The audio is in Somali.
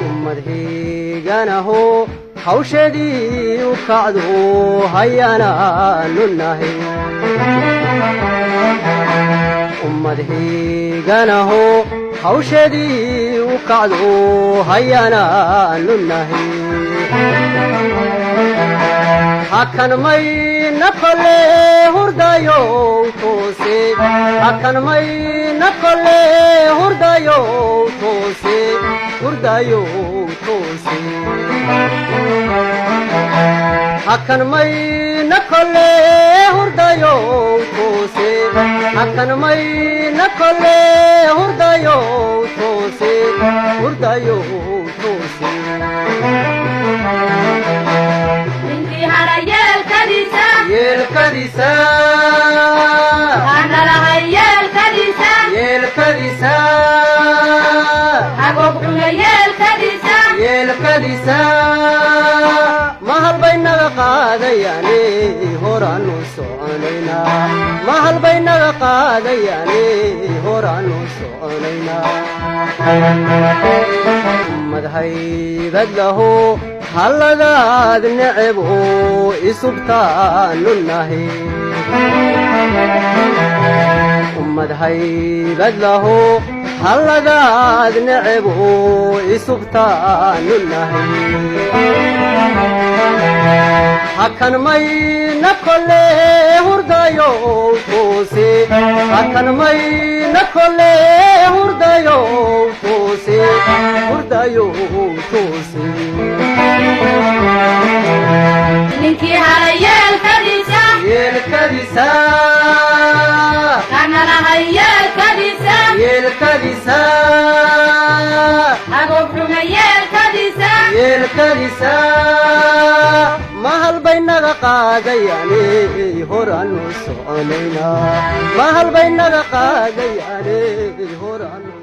ummadhiiganaho hawshadii u kacdo hayanaanu nahay ummadhiiganaho hawshadii u kacdo hayanaanu nahay hakan mayna kole hurdayo toose hakan mayna kole hurdayo toose hurdayo toose hakan mayna kole hurdayo toose hakan mayna kole hurdayo toose hurdayo toose yeelkadiisa analahay yeelkadiisa agobxuga yeelkadiisa mahal bay naga qaadayaane horaanu soconaynaa mahal bay naga qaadayaane horaanu soconaynaa madhaybad laho halladaad necebo isubtaanu nahay ummadhaybad laho halladaad necebo isubtaanu nahay hakan mayna kole hurdayo toose hakan mayna kole hurdayo toose hurdayo toose ninkii hara yeelkadiisa analahay yeelkadiisa agobxuga yeelkadiisa mahal bay naga qaadayaane horaanu soconaynaa mahal bay naga qaadayaane horaanu